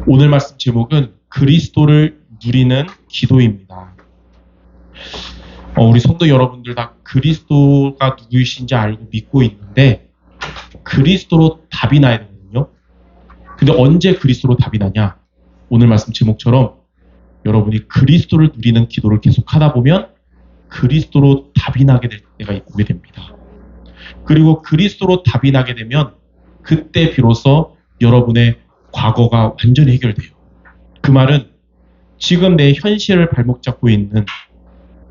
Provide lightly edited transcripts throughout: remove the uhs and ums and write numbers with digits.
오늘 말씀 제목은 그리스도를 누리는 기도입니다. 우리 성도 여러분들 다 그리스도가 누구이신지 알고 믿고 있는데 그리스도로 답이 나야 되거든요. 근데 언제 그리스도로 답이 나냐? 오늘 말씀 제목처럼 여러분이 그리스도를 누리는 기도를 계속 하다 보면 그리스도로 답이 나게 될 때가 오게 됩니다. 그리고 그리스도로 답이 나게 되면 그때 비로소 여러분의 과거가 완전히 해결돼요. 그 말은 지금 내 현실을 발목 잡고 있는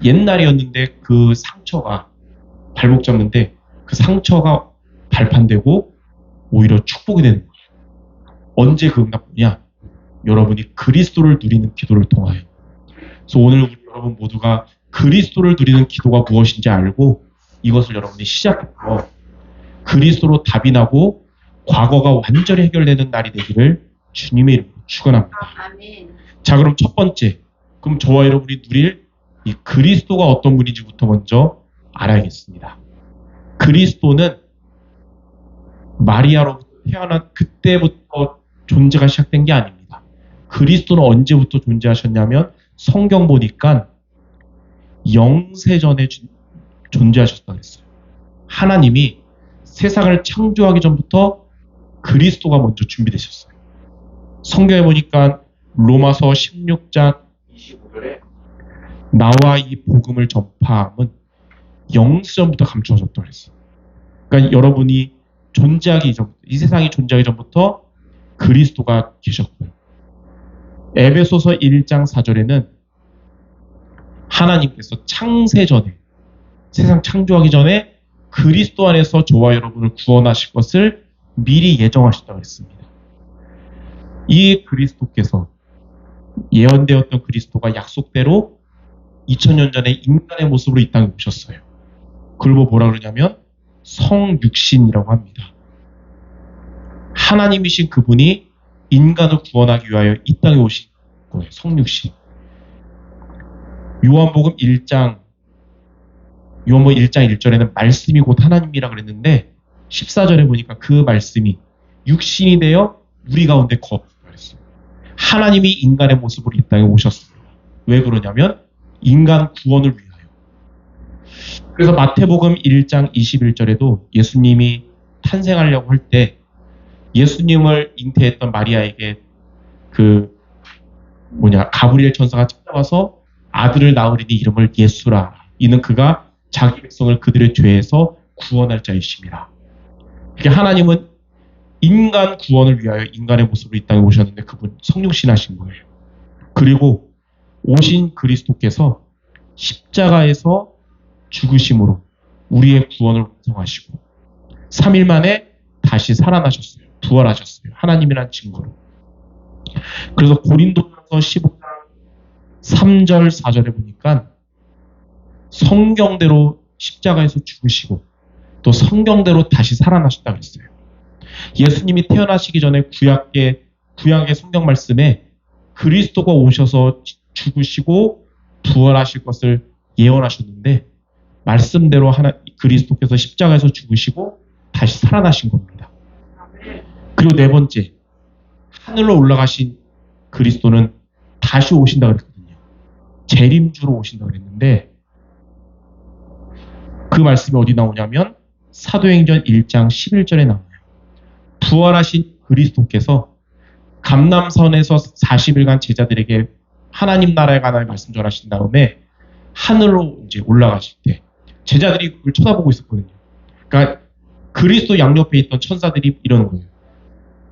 옛날이었는데 그 상처가 발목 잡는데 그 상처가 발판되고 오히려 축복이 되는 거예요. 언제 그 응답이냐? 여러분이 그리스도를 누리는 기도를 통하여. 그래서 오늘 우리 여러분 모두가 그리스도를 누리는 기도가 무엇인지 알고 이것을 여러분이 시작해서 그리스도로 답이 나고 과거가 완전히 해결되는 날이 되기를 주님의 이름으로 축원합니다. 아멘. 자, 그럼 첫 번째, 그럼 저와 여러분이 누릴 이 그리스도가 어떤 분인지부터 먼저 알아야겠습니다. 그리스도는 마리아로부터 태어난 그때부터 존재가 시작된 게 아닙니다. 그리스도는 언제부터 존재하셨냐면 성경 보니까 영세전에 존재하셨다고 했어요. 하나님이 세상을 창조하기 전부터 그리스도가 먼저 준비되셨어요. 성경에 보니까 로마서 16장 25절에 나와 이 복음을 전파함은 영세전부터 감추어졌다고 했어요. 그러니까 여러분이 존재하기 전, 이 세상이 존재하기 전부터 그리스도가 계셨고요. 에베소서 1장 4절에는 하나님께서 창세 전에, 세상 창조하기 전에 그리스도 안에서 저와 여러분을 구원하실 것을 미리 예정하셨다고 했습니다. 이 그리스도께서 예언되었던 그리스도가 약속대로 2000년 전에 인간의 모습으로 이 땅에 오셨어요. 그걸 뭐라 그러냐면 성육신이라고 합니다. 하나님이신 그분이 인간을 구원하기 위하여 이 땅에 오신 거예요. 성육신. 요한복음 1장 1절에는 말씀이 곧 하나님이라 그랬는데 14절에 보니까 그 말씀이 육신이 되어 우리 가운데 거하셨어요. 하나님이 인간의 모습으로 이 땅에 오셨어요. 왜 그러냐면 인간 구원을 위하여. 그래서 마태복음 1장 21절에도 예수님이 탄생하려고 할 때 예수님을 잉태했던 마리아에게 가브리엘 천사가 찾아와서 아들을 낳으리니 이름을 예수라. 이는 그가 자기 백성을 그들의 죄에서 구원할 자이심이라. 이렇게 하나님은 인간 구원을 위하여 인간의 모습으로 이 땅에 오셨는데 그분 성육신 하신 거예요. 그리고 오신 그리스도께서 십자가에서 죽으심으로 우리의 구원을 완성하시고 3일 만에 다시 살아나셨어요. 부활하셨어요. 하나님이란 증거로. 그래서 고린도전서 15장 3절 4절에 보니까 성경대로 십자가에서 죽으시고 또 성경대로 다시 살아나셨다고 했어요. 예수님이 태어나시기 전에 구약의 성경 말씀에 그리스도가 오셔서 죽으시고 부활하실 것을 예언하셨는데 말씀대로 그리스도께서 십자가에서 죽으시고 다시 살아나신 겁니다. 그리고 네 번째, 하늘로 올라가신 그리스도는 다시 오신다고 그랬거든요. 재림주로 오신다고 그랬는데 그 말씀이 어디 나오냐면 사도행전 1장 11절에 나와요. 부활하신 그리스도께서 감람선에서 40일간 제자들에게 하나님 나라에 관한 말씀 전하신 다음에 하늘로 이제 올라가실 때 제자들이 그걸 쳐다보고 있었거든요. 그러니까 그리스도 양옆에 있던 천사들이 이러는 거예요.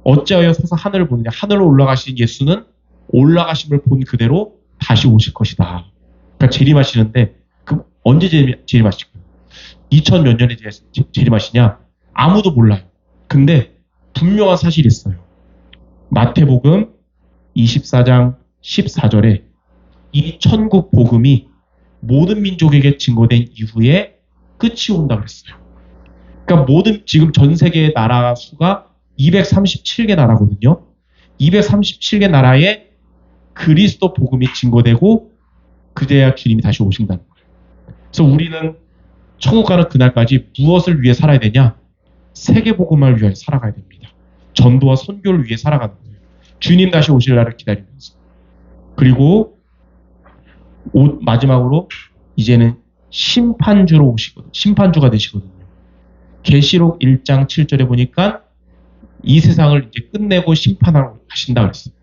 어찌하여 서서 하늘을 보느냐. 하늘로 올라가신 예수는 올라가심을 본 그대로 다시 오실 것이다. 그러니까 재림하시는데 그럼 언제 재림하실 거예요? 2000 몇 년에 재림하시냐? 아무도 몰라요. 근데 분명한 사실이 있어요. 마태복음 24장 14절에 이 천국 복음이 모든 민족에게 증거된 이후에 끝이 온다고 했어요. 그러니까 지금 전 세계의 나라 수가 237개 나라거든요. 237개 나라에 그리스도 복음이 증거되고 그제야 주님이 다시 오신다는 거예요. 그래서 우리는 천국 가는 그날까지 무엇을 위해 살아야 되냐? 세계 복음을 위해 살아가야 됩니다. 전도와 선교를 위해 살아가는 거예요. 주님 다시 오실 날을 기다리면서. 그리고 마지막으로 이제는 심판주로 오시거든요. 심판주가 되시거든요. 계시록 1장 7절에 보니까 이 세상을 이제 끝내고 심판하러 가신다 그랬어요.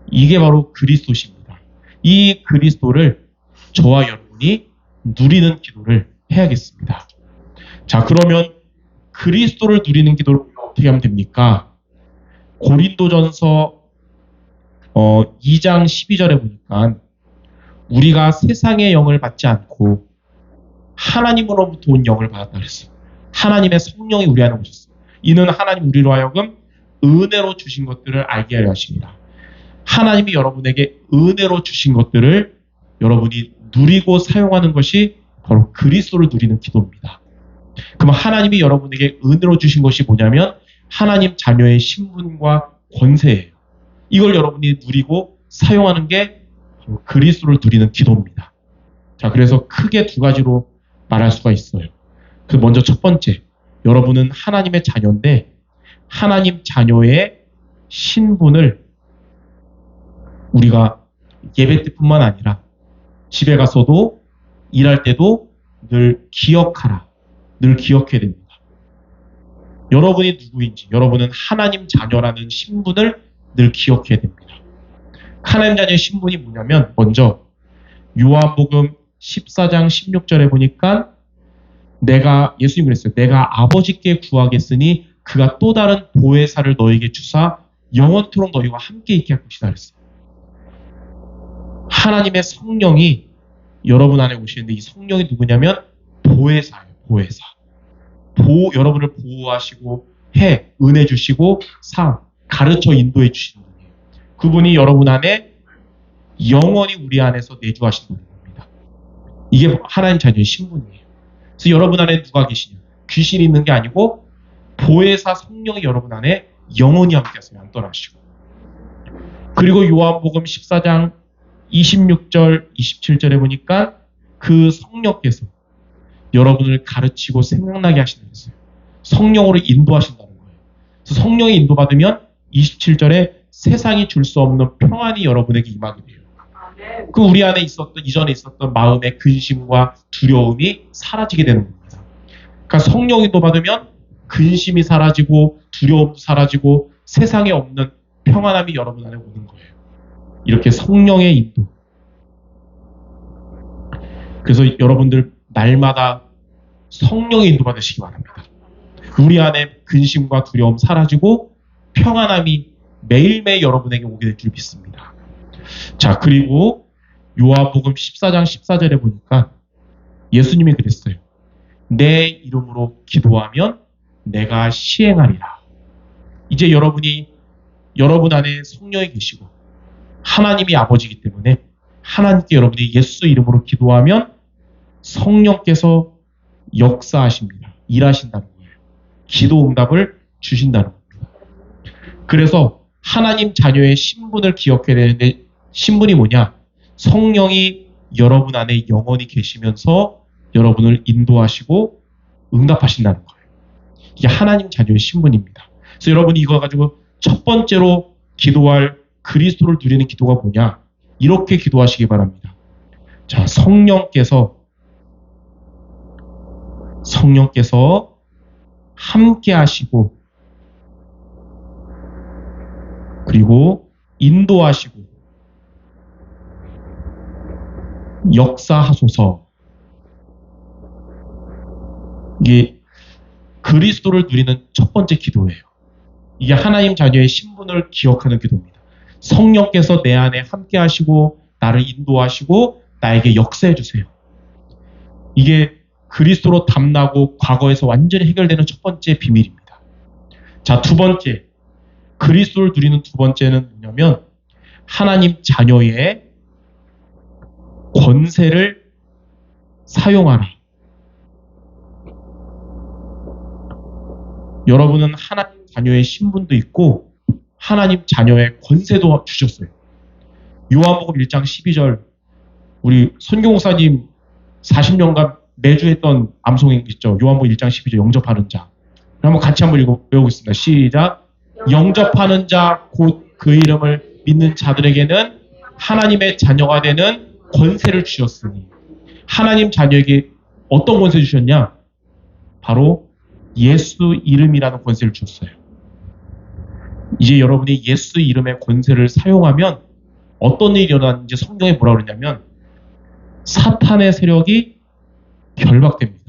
이게 바로 그리스도십니다. 이 그리스도를 저와 여러분이 누리는 기도를 해야겠습니다. 자, 그러면 그리스도를 누리는 기도를 어떻게 하면 됩니까? 고린도전서 2장 12절에 보니까 우리가 세상의 영을 받지 않고 하나님으로부터 온 영을 받았다 그랬어요. 하나님의 성령이 우리 안에 오셨어요. 이는 하나님 우리로 하여금 은혜로 주신 것들을 알게 하려 하십니다. 하나님이 여러분에게 은혜로 주신 것들을 여러분이 누리고 사용하는 것이 바로 그리스도를 누리는 기도입니다. 그럼 하나님이 여러분에게 은혜로 주신 것이 뭐냐면 하나님 자녀의 신분과 권세예요. 이걸 여러분이 누리고 사용하는 게 바로 그리스도를 누리는 기도입니다. 자, 그래서 크게 두 가지로 말할 수가 있어요. 먼저 첫 번째, 여러분은 하나님의 자녀인데 하나님 자녀의 신분을 우리가 예배 때뿐만 아니라 집에 가서도 일할 때도 늘 기억하라. 늘 기억해야 됩니다. 여러분이 누구인지, 여러분은 하나님 자녀라는 신분을 늘 기억해야 됩니다. 하나님 자녀의 신분이 뭐냐면 먼저 요한복음 14장 16절에 보니까 예수님 그랬어요. 내가 아버지께 구하겠으니 그가 또 다른 보혜사를 너에게 주사 영원토록 너희와 함께 있게 할 것이다 그랬어요. 하나님의 성령이 여러분 안에 오시는데 이 성령이 누구냐면 보혜사예요. 보혜사. 여러분을 보호하시고 은혜 주시고 가르쳐 인도해 주시는 분이에요. 그분이 여러분 안에 영원히 우리 안에서 내주하신다는 겁니다. 이게 하나님 자녀의 신분이에요. 그래서 여러분 안에 누가 계시냐? 귀신이 있는 게 아니고 보혜사 성령이 여러분 안에 영원히 함께 하세요. 안 떠나시고. 그리고 요한복음 14장 26절, 27절에 보니까 그 성령께서 여러분을 가르치고 생각나게 하신다고 했어요. 성령으로 인도하신다는 거예요. 그래서 성령이 인도받으면 27절에 세상이 줄 수 없는 평안이 여러분에게 임하게 돼요. 그 우리 안에 이전에 있었던 마음의 근심과 두려움이 사라지게 되는 겁니다. 그러니까 성령 인도받으면 근심이 사라지고 두려움도 사라지고 세상에 없는 평안함이 여러분 안에 오는 거예요. 이렇게 성령의 인도. 그래서 여러분들 날마다 성령의 인도 받으시기 바랍니다. 우리 안에 근심과 두려움 사라지고 평안함이 매일매일 여러분에게 오게 될 줄 믿습니다. 자, 그리고 요한복음 14장 14절에 보니까 예수님이 그랬어요. 내 이름으로 기도하면 내가 시행하리라. 이제 여러분 안에 성령이 계시고 하나님이 아버지이기 때문에 하나님께 여러분이 예수 이름으로 기도하면 성령께서 역사하십니다. 일하신다는 거예요. 기도 응답을 주신다는 겁니다. 그래서 하나님 자녀의 신분을 기억해야 되는데 신분이 뭐냐? 성령이 여러분 안에 영원히 계시면서 여러분을 인도하시고 응답하신다는 거예요. 이게 하나님 자녀의 신분입니다. 그래서 여러분이 이거 가지고 첫 번째로 기도할 그리스도를 누리는 기도가 뭐냐? 이렇게 기도하시기 바랍니다. 자, 성령께서 함께 하시고 그리고 인도하시고 역사하소서. 이게 그리스도를 누리는 첫 번째 기도예요. 이게 하나님 자녀의 신분을 기억하는 기도입니다. 성령께서 내 안에 함께 하시고 나를 인도하시고 나에게 역사해 주세요. 이게 그리스도로 담나고 과거에서 완전히 해결되는 첫 번째 비밀입니다. 자, 두 번째. 그리스도를 누리는 두 번째는 뭐냐면 하나님 자녀의 권세를 사용하라. 여러분은 하나님 자녀의 신분도 있고 하나님 자녀의 권세도 주셨어요. 요한복음 1장 12절 우리 선교목사님 40년간 매주 했던 암송인 있죠. 요한복음 1장 12절 영접하는 자. 한번 같이 한번 외우겠습니다. 시작. 영접하는 자 곧 그 이름을 믿는 자들에게는 하나님의 자녀가 되는 권세를 주셨으니, 하나님 자녀에게 어떤 권세 주셨냐? 바로 예수 이름이라는 권세를 주셨어요. 이제 여러분이 예수 이름의 권세를 사용하면 어떤 일이 일어나는지 성경에 뭐라 그러냐면 사탄의 세력이 결박됩니다.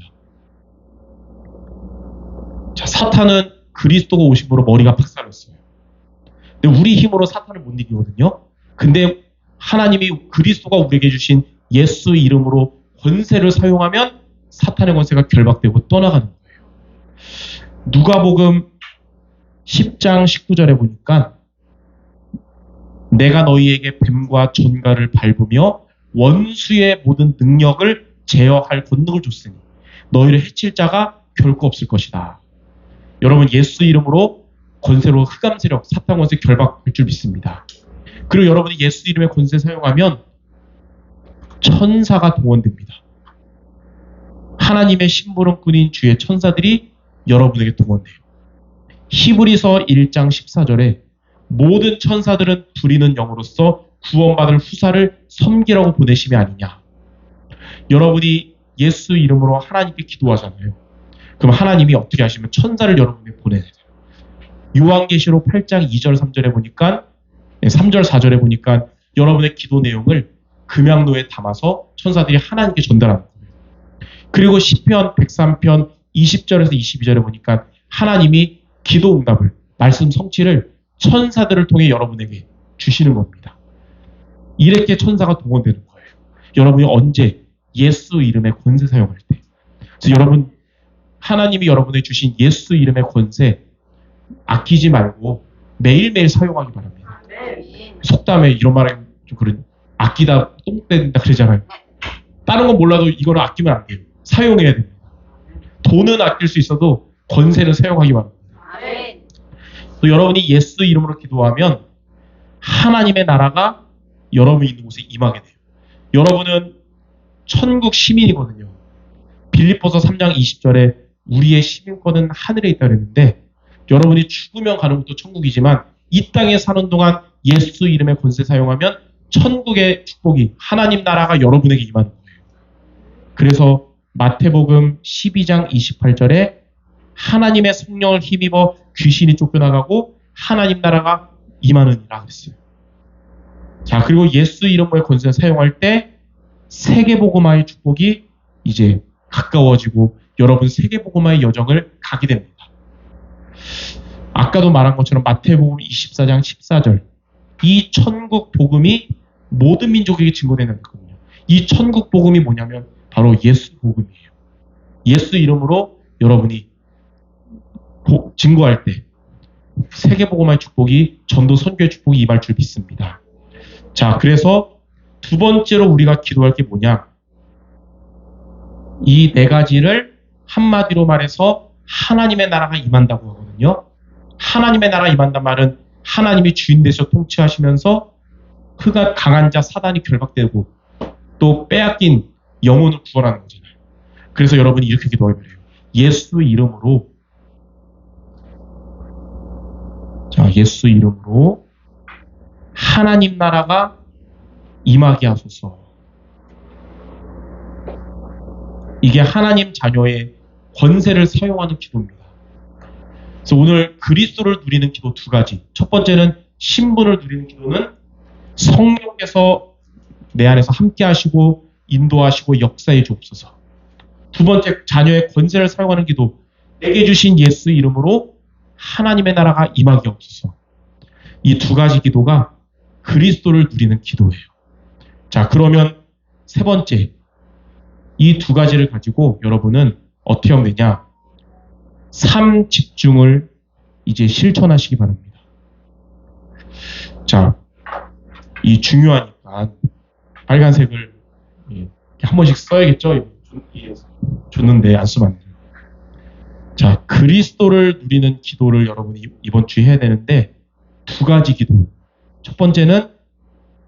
자, 사탄은 그리스도가 오심으로 머리가 박살났어요. 근데 우리 힘으로 사탄을 못 이기거든요. 근데 하나님이 그리스도가 우리에게 주신 예수 이름으로 권세를 사용하면 사탄의 권세가 결박되고 떠나가는 거예요. 누가복음 10장 19절에 보니까 내가 너희에게 뱀과 전갈을 밟으며 원수의 모든 능력을 제어할 권능을 줬으니 너희를 해칠 자가 결코 없을 것이다. 여러분, 예수 이름으로 권세로 흑암 세력, 사탄 권세 결박할 줄 믿습니다. 그리고 여러분이 예수 이름의 권세 사용하면 천사가 동원됩니다. 하나님의 심부름꾼인 주의 천사들이 여러분에게 동원돼요. 히브리서 1장 14절에 모든 천사들은 부리는 영으로서 구원받을 후사를 섬기라고 보내심이 아니냐. 여러분이 예수 이름으로 하나님께 기도하잖아요. 그럼 하나님이 어떻게 하시면 천사를 여러분에게 보내야 돼요. 요한계시록 8장 2절 3절에 보니까 3절 4절에 보니까 여러분의 기도 내용을 금양로에 담아서 천사들이 하나님께 전달하는 거예요. 그리고 시편 103편 20절에서 22절에 보니까 하나님이 기도 응답을, 말씀 성취를 천사들을 통해 여러분에게 주시는 겁니다. 이렇게 천사가 동원되는 거예요. 여러분이 언제 예수 이름의 권세 사용할 때. 그래서 여러분, 하나님이 여러분에게 주신 예수 이름의 권세 아끼지 말고 매일매일 사용하기 바랍니다. 속담에 이런 말하면 좀 그런, 아끼다 똥 뺀다 그러잖아요. 다른 건 몰라도 이거는 아끼면 안 돼요. 사용해야 됩니다. 돈은 아낄 수 있어도 권세는 사용하기 바랍니다. 또 여러분이 예수 이름으로 기도하면 하나님의 나라가 여러분이 있는 곳에 임하게 돼요. 여러분은 천국 시민이거든요. 빌립보서 3장 20절에 우리의 시민권은 하늘에 있다 그랬는데, 여러분이 죽으면 가는 것도 천국이지만 이 땅에 사는 동안 예수 이름의 권세 사용하면 천국의 축복이, 하나님 나라가 여러분에게 임하는 거예요. 그래서 마태복음 12장 28절에 하나님의 성령을 힘입어 귀신이 쫓겨나가고 하나님 나라가 임하느니라 그랬어요. 자, 그리고 예수 이름의 권세를 사용할 때 세계복음화의 축복이 이제 가까워지고 여러분 세계복음화의 여정을 가게 됩니다. 아까도 말한 것처럼 마태복음 24장 14절, 이 천국 복음이 모든 민족에게 증거되는 거거든요. 이 천국 복음이 뭐냐면 바로 예수 복음이에요. 예수 이름으로 여러분이 증거할 때 세계복음화의 축복이, 전도 선교의 축복이 임할 줄 믿습니다. 자, 그래서 두 번째로 우리가 기도할 게 뭐냐? 이 네 가지를 한마디로 말해서 하나님의 나라가 임한다고 하거든요. 하나님의 나라가 임한단 말은 하나님이 주인 되셔 통치하시면서 강한 자 사단이 결박되고 또 빼앗긴 영혼을 구원하는 거잖아요. 그래서 여러분이 이렇게 기도하면 돼요. 예수 이름으로, 자, 예수 이름으로 하나님 나라가 임하게 하소서. 이게 하나님 자녀의 권세를 사용하는 기도입니다. 그래서 오늘 그리스도를 누리는 기도 두 가지. 첫 번째는 신분을 누리는 기도는 성령께서 내 안에서 함께 하시고 인도하시고 역사해 주옵소서. 두 번째, 자녀의 권세를 사용하는 기도, 내게 주신 예수 이름으로 하나님의 나라가 임하게 없소서. 이 두 가지 기도가 그리스도를 누리는 기도예요. 자, 그러면 세 번째, 이 두 가지를 가지고 여러분은 어떻게 하면 되냐? 삶 집중을 이제 실천하시기 바랍니다. 자, 이 중요하니까 빨간색을 한 번씩 써야겠죠? 줬는데 안 쓰면 안 돼요. 자, 그리스도를 누리는 기도를 여러분이 이번 주에 해야 되는데 두 가지 기도. 첫 번째는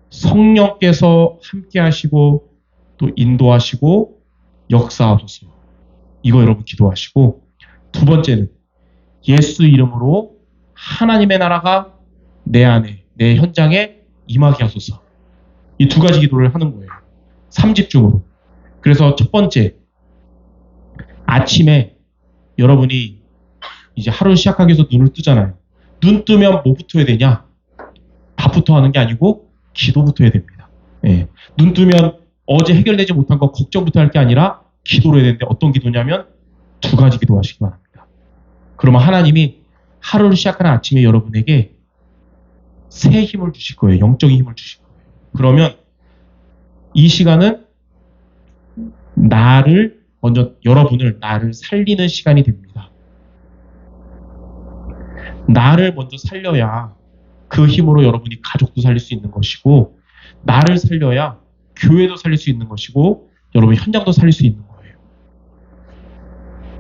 성령께서 함께 하시고 또 인도하시고 역사하소서. 이거 여러분 기도하시고, 두 번째는 예수 이름으로 하나님의 나라가 내 안에, 내 현장에 임하게 하소서. 이 두 가지 기도를 하는 거예요. 3집중으로. 그래서 첫 번째, 아침에 여러분이 이제 하루 시작하기 위해서 눈을 뜨잖아요. 눈 뜨면 뭐부터 해야 되냐? 밥부터 하는 게 아니고 기도부터 해야 됩니다. 예. 눈 뜨면 어제 해결되지 못한 거 걱정부터 할 게 아니라 기도를 해야 되는데 어떤 기도냐면 두 가지 기도하시기 바랍니다. 그러면 하나님이 하루를 시작하는 아침에 여러분에게 새 힘을 주실 거예요. 영적인 힘을 주실 거예요. 그러면 이 시간은 여러분을 나를 살리는 시간이 됩니다. 나를 먼저 살려야 그 힘으로 여러분이 가족도 살릴 수 있는 것이고, 나를 살려야 교회도 살릴 수 있는 것이고, 여러분 현장도 살릴 수 있는 거예요.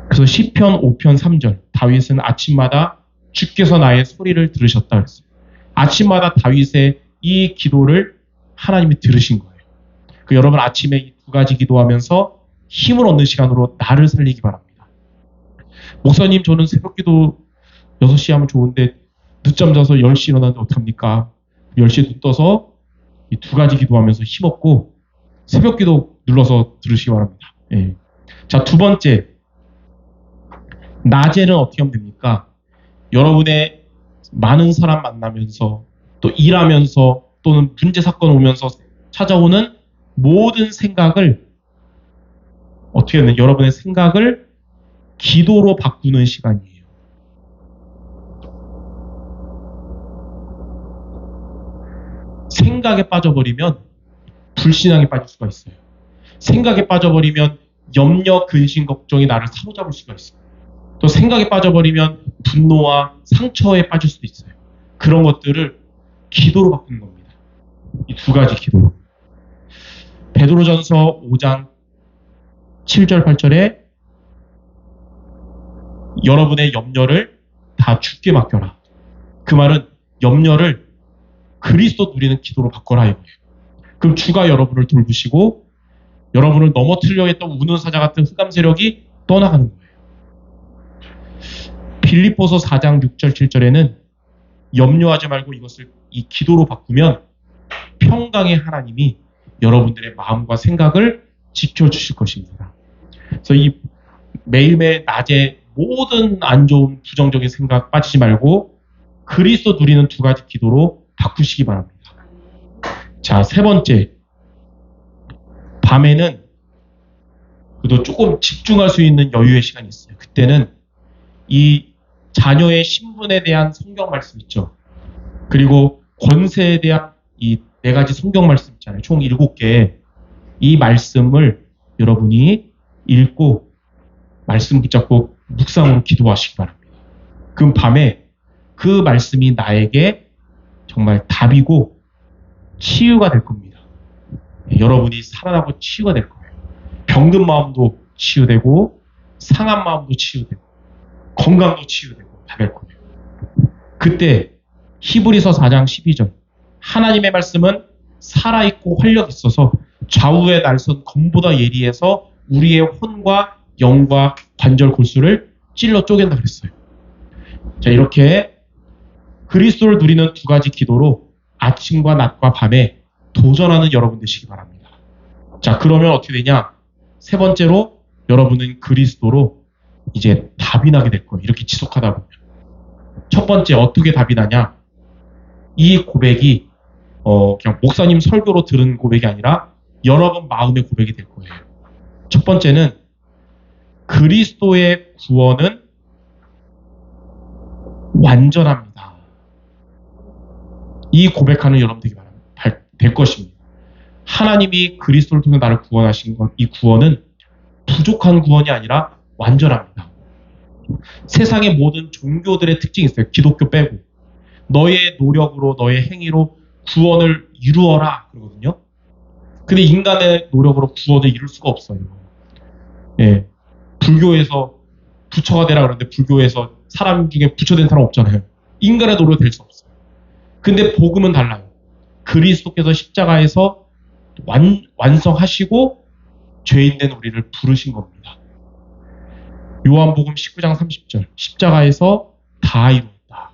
그래서 시편 5편 3절, 다윗은 아침마다 주께서 나의 소리를 들으셨다 그랬어요. 아침마다 다윗의 이 기도를 하나님이 들으신 거예요. 여러분 아침에 이 두 가지 기도하면서 힘을 얻는 시간으로 나를 살리기 바랍니다. 목사님, 저는 새벽기도 6시에 하면 좋은데 늦잠 자서 10시에 일어나는데 어떡합니까? 10시에 눈 떠서 이 두 가지 기도하면서 힘없고 새벽기도 눌러서 들으시기 바랍니다. 예. 자, 두 번째, 낮에는 어떻게 하면 됩니까? 여러분의 많은 사람 만나면서 또 일하면서 또는 문제 사건 오면서 찾아오는 모든 생각을 어떻게 하면 여러분의 생각을 기도로 바꾸는 시간이에요. 생각에 빠져버리면 불신앙에 빠질 수가 있어요. 생각에 빠져버리면 염려, 근심, 걱정이 나를 사로잡을 수가 있어요. 또 생각에 빠져버리면 분노와 상처에 빠질 수도 있어요. 그런 것들을 기도로 바꾸는 겁니다. 이 두 가지 기도로. 베드로전서 5장 7절 8절에 여러분의 염려를 다 주께 맡겨라. 그 말은 염려를 그리스도 누리는 기도로 바꿔라 이거예요. 그럼 주가 여러분을 돌보시고 여러분을 넘어뜨리려 했던 우는 사자 같은 흑암 세력이 떠나가는 거예요. 빌립보서 4장 6절 7절에는 염려하지 말고 이것을 이 기도로 바꾸면 평강의 하나님이 여러분들의 마음과 생각을 지켜주실 것입니다. 그래서 이 매일매일 낮에 모든 안 좋은 부정적인 생각 빠지지 말고 그리스도 누리는 두 가지 기도로 바꾸시기 바랍니다. 자, 세 번째, 밤에는 그래도 조금 집중할 수 있는 여유의 시간이 있어요. 그때는 이 자녀의 신분에 대한 성경 말씀 있죠. 그리고 권세에 대한 이 네 가지 성경 말씀 있잖아요. 총 7개. 이 말씀을 여러분이 읽고 말씀 붙잡고 묵상으로 기도하시기 바랍니다. 그럼 밤에 그 말씀이 나에게 정말 답이고 치유가 될 겁니다. 여러분이 살아나고 치유가 될 거예요. 병든 마음도 치유되고 상한 마음도 치유되고 건강도 치유되고 다 될 거예요. 그때 히브리서 4장 12절, 하나님의 말씀은 살아있고 활력 있어서 좌우의 날선 검보다 예리해서 우리의 혼과 영과 관절 골수를 찔러 쪼갠다 그랬어요. 자, 이렇게 그리스도를 누리는 두 가지 기도로 아침과 낮과 밤에 도전하는 여러분 되시기 바랍니다. 자, 그러면 어떻게 되냐? 세 번째로 여러분은 그리스도로 이제 답이 나게 될 거예요. 이렇게 지속하다 보면. 첫 번째, 어떻게 답이 나냐? 이 고백이 그냥 목사님 설교로 들은 고백이 아니라 여러분 마음의 고백이 될 거예요. 첫 번째는 그리스도의 구원은 완전합니다. 이 고백하는 여러분 되기 바랍니다. 될 것입니다. 하나님이 그리스도를 통해 나를 구원하신 것, 이 구원은 부족한 구원이 아니라 완전합니다. 세상의 모든 종교들의 특징이 있어요. 기독교 빼고. 너의 노력으로, 너의 행위로 구원을 이루어라 그러거든요. 근데 인간의 노력으로 구원을 이룰 수가 없어요. 예. 불교에서 부처가 되라 그러는데 불교에서 사람 중에 부처 된 사람 없잖아요. 인간의 노력으로 될 수 없어요. 근데 복음은 달라요. 그리스도께서 십자가에서 완성하시고 죄인된 우리를 부르신 겁니다. 요한복음 19장 30절, 십자가에서 다 이루었다.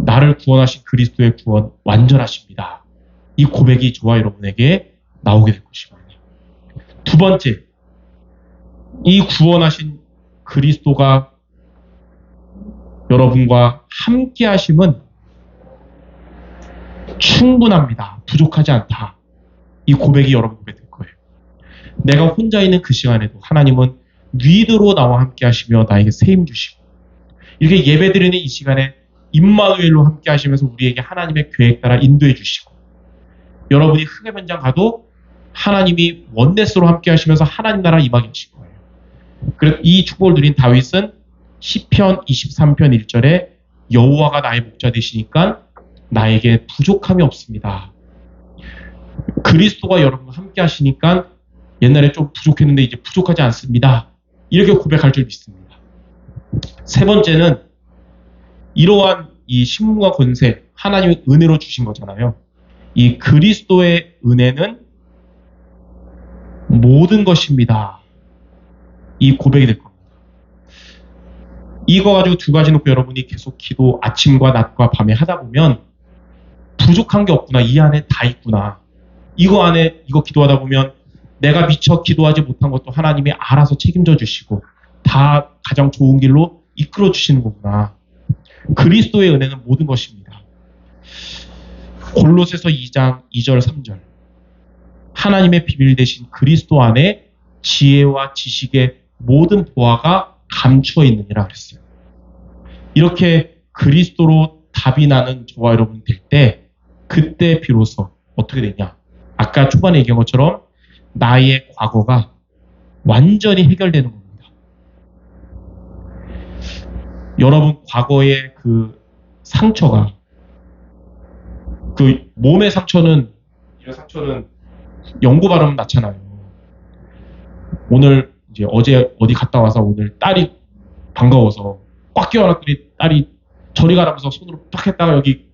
나를 구원하신 그리스도의 구원 완전하십니다. 이 고백이 저와 여러분에게 나오게 될 것입니다. 두 번째, 이 구원하신 그리스도가 여러분과 함께 하심은 충분합니다. 부족하지 않다. 이 고백이 여러분에게 될 거예요. 내가 혼자 있는 그 시간에도 하나님은 위드로 나와 함께 하시며 나에게 세임 주시고, 이렇게 예배드리는 이 시간에 임마누엘로 함께 하시면서 우리에게 하나님의 계획 따라 인도해 주시고, 여러분이 흑암 현장 가도 하나님이 원네스로 함께 하시면서 하나님 나라 임하게 하실 거예요. 그래서 이 축복을 누린 다윗은 시편 23편 1절에 여호와가 나의 목자 되시니까 나에게 부족함이 없습니다. 그리스도가 여러분과 함께 하시니까 옛날에 좀 부족했는데 이제 부족하지 않습니다. 이렇게 고백할 줄 믿습니다. 세 번째는 이러한 이 신분과 권세, 하나님의 은혜로 주신 거잖아요. 이 그리스도의 은혜는 모든 것입니다. 이 고백이 될 겁니다. 이거 가지고 두 가지 놓고 여러분이 계속 기도 아침과 낮과 밤에 하다 보면 부족한 게 없구나. 이 안에 다 있구나. 이거 안에 이거 기도하다 보면 내가 미처 기도하지 못한 것도 하나님이 알아서 책임져 주시고 다 가장 좋은 길로 이끌어 주시는 거구나. 그리스도의 은혜는 모든 것입니다. 골로새서 2장 2절 3절 하나님의 비밀 되신 그리스도 안에 지혜와 지식의 모든 보화가 감추어 있느니라 그랬어요. 이렇게 그리스도로 답이 나는 저와 여러분 될 때 그때 비로소 어떻게 되냐. 아까 초반에 얘기한 것처럼 나의 과거가 완전히 해결되는 겁니다. 여러분 과거의 그 상처가 그 몸의 상처는 이런 상처는 연고 바르면 낫잖아요. 오늘 이제 어제 어디 갔다 와서 오늘 딸이 반가워서 꽉 끼워놨더니 딸이 저리 가라면서 손으로 딱 했다가 여기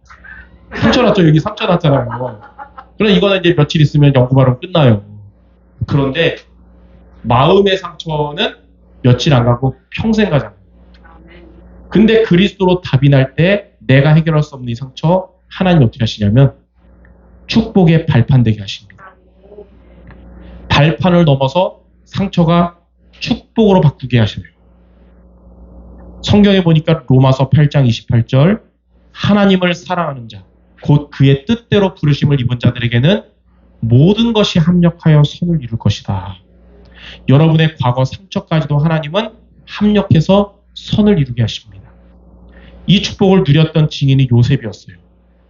상처 났죠. 여기 상처 났잖아요. 그럼 이거는 이제 며칠 있으면 연고 바르면 끝나요. 그런데 마음의 상처는 며칠 안 가고 평생 가잖아요. 근데 그리스도로 답이 날 때 내가 해결할 수 없는 이 상처 하나님이 어떻게 하시냐면 축복의 발판 되게 하십니다. 발판을 넘어서 상처가 축복으로 바꾸게 하셔요. 성경에 보니까 로마서 8장 28절 하나님을 사랑하는 자 곧 그의 뜻대로 부르심을 입은 자들에게는 모든 것이 합력하여 선을 이룰 것이다. 여러분의 과거 상처까지도 하나님은 합력해서 선을 이루게 하십니다. 이 축복을 누렸던 증인이 요셉이었어요.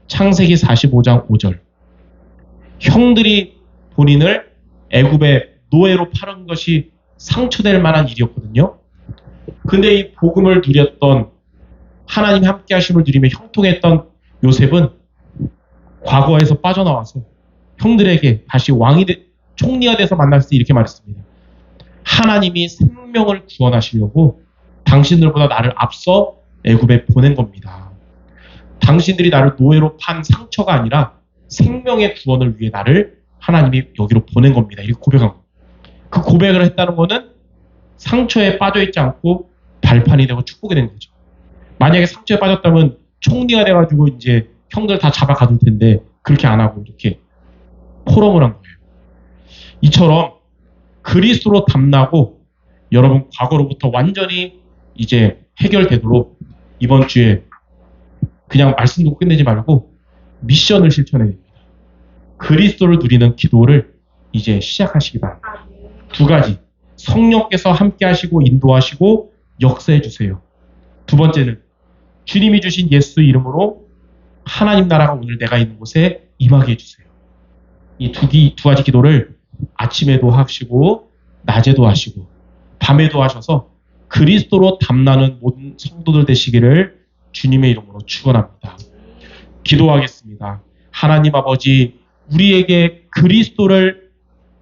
창세기 45장 5절 형들이 본인을 애굽의 노예로 팔은 것이 상처될 만한 일이었거든요. 근데 이 복음을 누렸던 하나님의 함께 하심을 누리며 형통했던 요셉은 과거에서 빠져나와서 형들에게 다시 총리가 돼서 만났을 때 이렇게 말했습니다. 하나님이 생명을 구원하시려고 당신들보다 나를 앞서 애굽에 보낸 겁니다. 당신들이 나를 노예로 판 상처가 아니라 생명의 구원을 위해 나를 하나님이 여기로 보낸 겁니다. 이렇게 고백한 겁니다. 그 고백을 했다는 거는 상처에 빠져있지 않고 발판이 되고 축복이 된 거죠. 만약에 상처에 빠졌다면 총리가 돼가지고 이제 형들 다 잡아가둘 텐데 그렇게 안 하고 이렇게 포럼을 한 거예요. 이처럼 그리스도로 담나고 여러분 과거로부터 완전히 이제 해결되도록 이번 주에 그냥 말씀 듣고 끝내지 말고 미션을 실천해야 됩니다. 그리스도를 누리는 기도를 이제 시작하시기 바랍니다. 두 가지. 성령께서 함께 하시고 인도하시고 역사해 주세요. 두 번째는 주님이 주신 예수 이름으로 하나님 나라가 오늘 내가 있는 곳에 임하게 해주세요. 이 두 가지 기도를 아침에도 하시고 낮에도 하시고 밤에도 하셔서 그리스도로 담나는 모든 성도들 되시기를 주님의 이름으로 축원합니다. 기도하겠습니다. 하나님 아버지 우리에게 그리스도를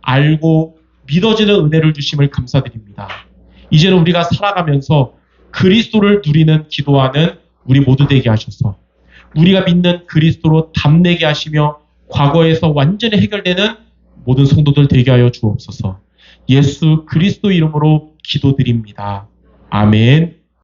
알고 믿어지는 은혜를 주심을 감사드립니다. 이제는 우리가 살아가면서 그리스도를 누리는 기도하는 우리 모두 되게 하셔서 우리가 믿는 그리스도로 담내게 하시며 과거에서 완전히 해결되는 모든 성도들 되게 하여 주옵소서. 예수 그리스도 이름으로 기도드립니다. 아멘.